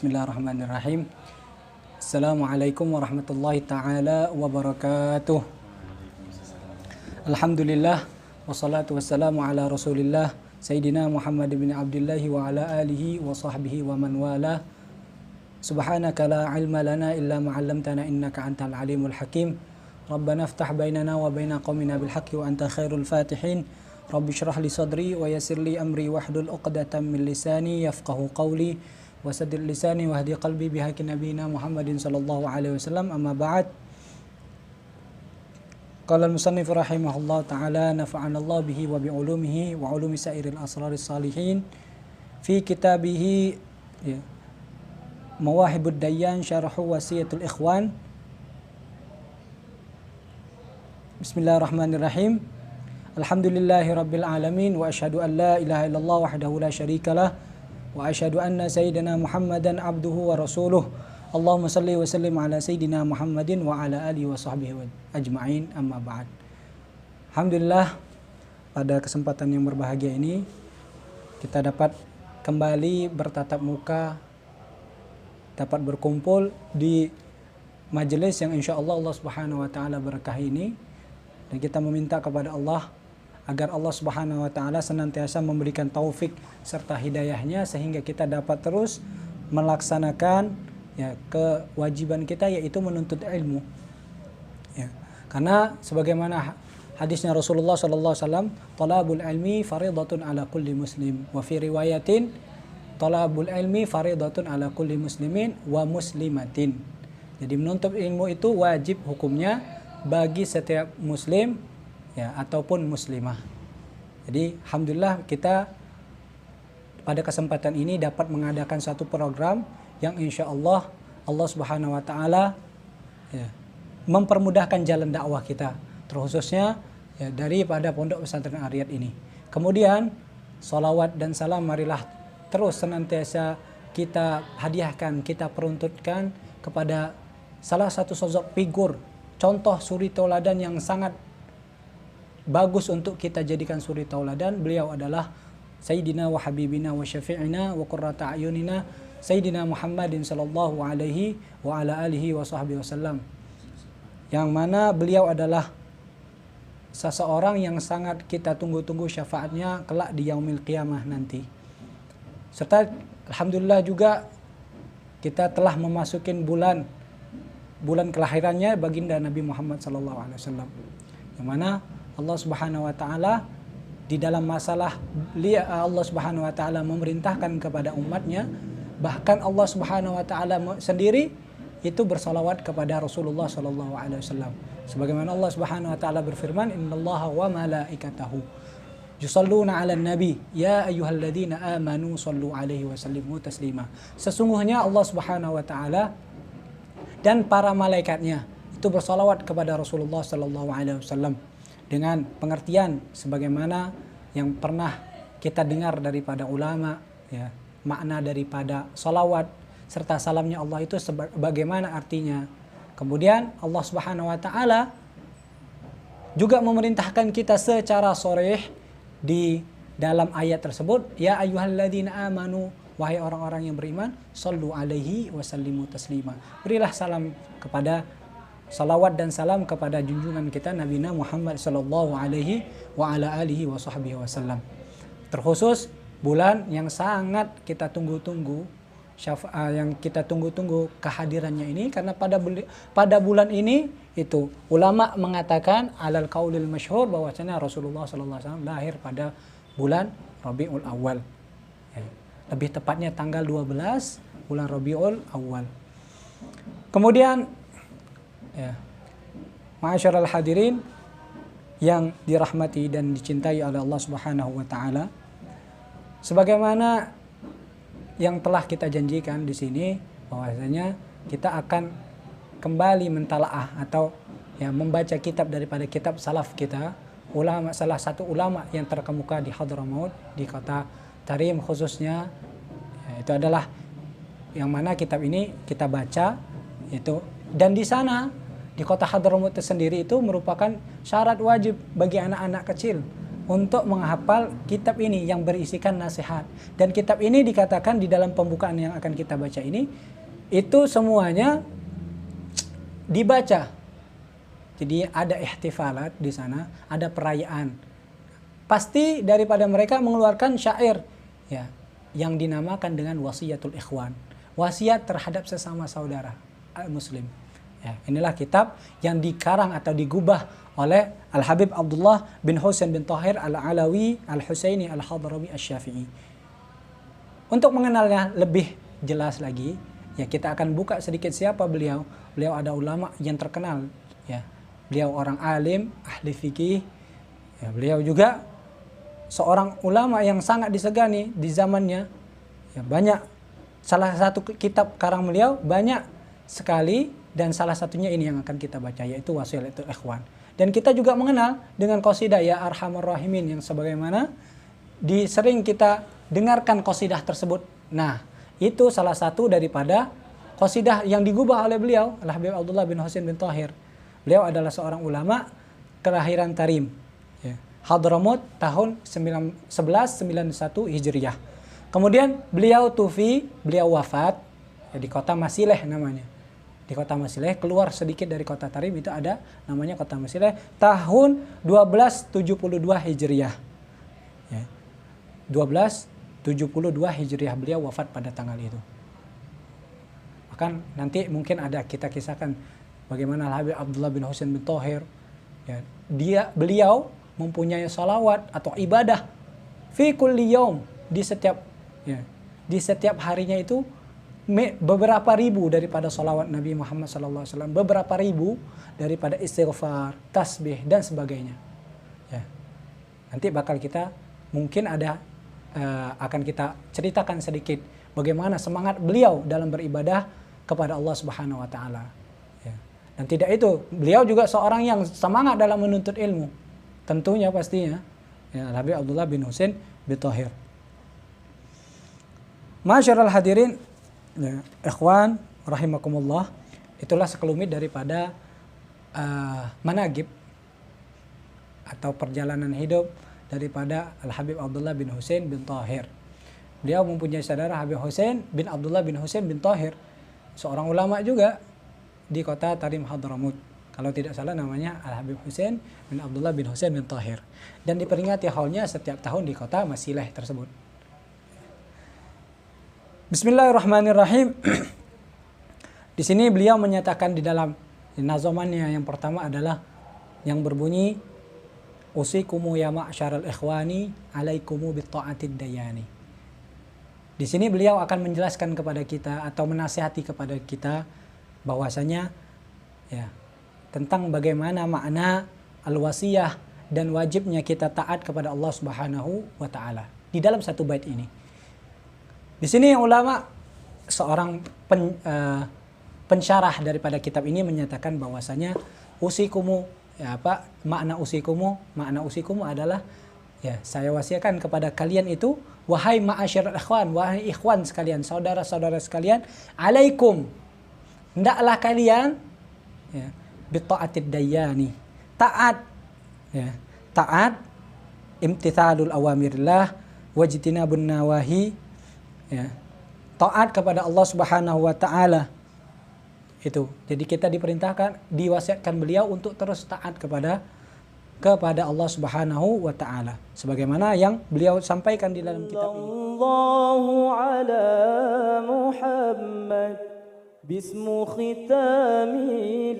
Bismillahirrahmanirrahim. Assalamualaikum warahmatullahi ta'ala wabarakatuh. Alhamdulillah wassalatu wassalamu ala rasulillah Sayyidina Muhammad bin Abdullah wa ala alihi wa sahbihi wa man wala. Subhanaka la ilma lana illa ma 'allamtana innaka antal alimul hakim. Rabbana iftah bainana wa baina qaumina bil haqqi wa anta khairul fatihin. Rabbi shrah li sadri wa yassir li amri wahlul 'uqdatam min lisani yafqahu qawli. Wasadir lisani wahdi qalbi bihaqi nabiyina Muhammadin sallallahu alaihi wasallam. Amma ba'd. Qala al-musannif rahimahullah ta'ala nafa'ana Allah bihi wa bi'ulumihi wa ulumi sairil asraris salihin fi kitabihi Mawahibud Dayyan syarhu wasiyatul ikhwan. Bismillahirrahmanirrahim. Alhamdulillahi rabbil alamin wa asyhadu an la ilaha illallah wahdahu la syarikalah wa asyhadu anna sayyidina Muhammadan abduhu wa rasuluh. Allahumma salli wa sallim ala sayyidina Muhammadin wa ala alihi wa sahbihi ajma'in. Amma ba'd. Alhamdulillah, pada kesempatan yang berbahagia ini kita dapat kembali bertatap muka, dapat berkumpul di majelis yang insyaallah Allah Subhanahu wa taala berkahi ini, dan kita meminta kepada Allah agar Allah Subhanahu wa taala senantiasa memberikan taufik serta hidayahnya sehingga kita dapat terus melaksanakan kewajiban kita, yaitu menuntut ilmu. Karena sebagaimana hadisnya Rasulullah sallallahu alaihi wasallam, talabul ilmi faridatun ala kulli muslim, wa fi riwayatin talabul ilmi faridatun ala kulli muslimin wa muslimatin. Jadi menuntut ilmu itu wajib hukumnya bagi setiap muslim ataupun muslimah. Jadi alhamdulillah kita pada kesempatan ini dapat mengadakan satu program yang insyaallah Allah Subhanahu wa taala mempermudahkan jalan dakwah kita, terkhususnya daripada Pondok Pesantren Ar-Riyad ini. Kemudian salawat dan salam marilah terus senantiasa kita hadiahkan, kita peruntutkan kepada salah satu sosok figur, contoh suri tauladan yang sangat bagus untuk kita jadikan suri tauladan. Beliau adalah Sayyidina wa Habibina wa Syafi'ina wa Qurrata A'yunina Sayyidina Muhammadin sallallahu alaihi wa ala alihi wa sahbihi wasallam, yang mana beliau adalah seseorang yang sangat kita tunggu-tunggu syafaatnya kelak di yaumil qiyamah nanti. Serta alhamdulillah juga kita telah memasukin bulan kelahirannya baginda Nabi Muhammad sallallahu alaihi wasallam, yang mana Allah Subhanahu wa taala di dalam masalah Allah Subhanahu wa taala memerintahkan kepada umatnya, bahkan Allah Subhanahu wa taala sendiri itu bersalawat kepada Rasulullah sallallahu alaihi wasallam. Sebagaimana Allah Subhanahu wa taala berfirman, "Innallaha wa malaikatahu yusalluna 'alan nabi ya ayyuhalladzina amanu shallu 'alaihi wa sallimu taslima." Sesungguhnya Allah Subhanahu wa taala dan para malaikatnya itu bersalawat kepada Rasulullah sallallahu alaihi wasallam, dengan pengertian sebagaimana yang pernah kita dengar daripada ulama, makna daripada salawat serta salamnya Allah itu bagaimana artinya. Kemudian Allah Subhanahu wa taala juga memerintahkan kita secara sharih di dalam ayat tersebut, ya ayyuhalladzina amanu, wahai orang-orang yang beriman, sallu alaihi wa sallimu taslima. Berilah salam kepada salawat dan salam kepada junjungan kita Nabi Muhammad sallallahu alaihi wa ala alihi wa sahbihi wasallam. Terkhusus bulan yang sangat kita tunggu-tunggu, yang kita tunggu-tunggu kehadirannya ini, karena pada bulan ini itu ulama mengatakan alal qaulil masyhur bahwasanya Rasulullah sallallahu alaihi wasallam lahir pada bulan Rabiul Awal. Lebih tepatnya tanggal 12 bulan Rabiul Awal. Kemudian ma'asyiral hadirin yang dirahmati dan dicintai oleh Allah Subhanahu wa taala, sebagaimana yang telah kita janjikan di sini bahwasanya kita akan kembali mentalaah atau membaca kitab daripada kitab salaf kita, salah satu ulama yang terkemuka di Hadramaut, di kota Tarim khususnya, itu adalah yang mana kitab ini kita baca itu, dan di sana di kota Hadramaut itu sendiri itu merupakan syarat wajib bagi anak-anak kecil untuk menghafal kitab ini yang berisikan nasihat. Dan kitab ini dikatakan di dalam pembukaan yang akan kita baca ini, itu semuanya dibaca. Jadi ada ihtifalat di sana, ada perayaan. Pasti daripada mereka mengeluarkan syair ya, yang dinamakan dengan wasiyatul ikhwan. Wasiat terhadap sesama saudara muslim. Ya, inilah kitab yang dikarang atau digubah oleh Al-Habib Abdullah bin Husain bin Tahir Al-Alawi Al-Husaini Al-Hadrami Asy-Syafi'i. Untuk mengenalnya lebih jelas lagi, ya kita akan buka sedikit siapa beliau. Beliau ada ulama yang terkenal, ya. Beliau orang alim, ahli fikih. Ya, beliau juga seorang ulama yang sangat disegani di zamannya. Ya, banyak, salah satu kitab karang beliau banyak sekali, dan salah satunya ini yang akan kita baca, yaitu Wasiyatul Ikhwan. Dan kita juga mengenal dengan qasidah Ya Arhamar Rahimin, yang sebagaimana sering kita dengarkan qasidah tersebut. Nah, itu salah satu daripada qasidah yang digubah oleh beliau, Al-Habib Abdullah bin Husain bin Tahir. Beliau adalah seorang ulama kelahiran Tarim, ya, Hadramut tahun 1191 Hijriyah. Kemudian beliau tufi, beliau wafat ya, di kota Masileh namanya. Di kota Masileh, keluar sedikit dari kota Tarim, itu ada namanya kota Masileh, tahun 1272 Hijriyah. Ya. 1272 Hijriyah beliau wafat pada tanggal itu. Bahkan nanti mungkin ada kita kisahkan bagaimana Al-Habib Abdullah bin Husain bin Tahir, ya, beliau mempunyai salawat atau ibadah fi kulli yaum, di setiap harinya itu beberapa ribu daripada salawat Nabi Muhammad SAW, beberapa ribu daripada istighfar, tasbih dan sebagainya. Ya. Nanti bakal kita mungkin akan kita ceritakan sedikit bagaimana semangat beliau dalam beribadah kepada Allah Subhanahu wa taala. Ya. Dan tidak itu, beliau juga seorang yang semangat dalam menuntut ilmu. Tentunya pastinya ya, Habib Abdullah bin Husain bin Tahir. Masyarul hadirin, ya, ikhwan rahimakumullah, itulah sekelumit daripada managib atau perjalanan hidup daripada Al-Habib Abdullah bin Husain bin Tahir. Beliau mempunyai saudara Habib Husain bin Abdullah bin Husain bin Tahir, seorang ulama juga di kota Tarim Hadramut. Kalau tidak salah namanya Al-Habib Husain bin Abdullah bin Husain bin Tahir. Dan diperingati haulnya setiap tahun di kota Masileh tersebut. Bismillahirrahmanirrahim. Di sini beliau menyatakan di dalam nazomannya yang pertama adalah yang berbunyi usikumu ya ma'syaral ikhwani alaikumu bitta'atid dayani. Di sini beliau akan menjelaskan kepada kita atau menasihati kepada kita bahwasanya ya, tentang bagaimana makna al-wasiyah dan wajibnya kita taat kepada Allah Subhanahu wa taala di dalam satu bait ini. Di sini ulama seorang pensyarah daripada kitab ini menyatakan bahwasanya usikumu, ya apa makna usikumu adalah ya, saya wasiatkan kepada kalian itu, wahai ma'asyiral ikhwan, wahai ikhwan sekalian, saudara-saudara sekalian, alaikum, hendaklah kalian ya, bitta'atid dayani, taat ya, taat imtithalul awamirillah wajtinabun nawahi, ya, taat kepada Allah Subhanahu wa taala. Itu. Jadi kita diperintahkan, diwasiatkan beliau untuk terus taat kepada Allah Subhanahu wa taala sebagaimana yang beliau sampaikan di dalam kitab ini. Allahu ala Muhammad bismu khitami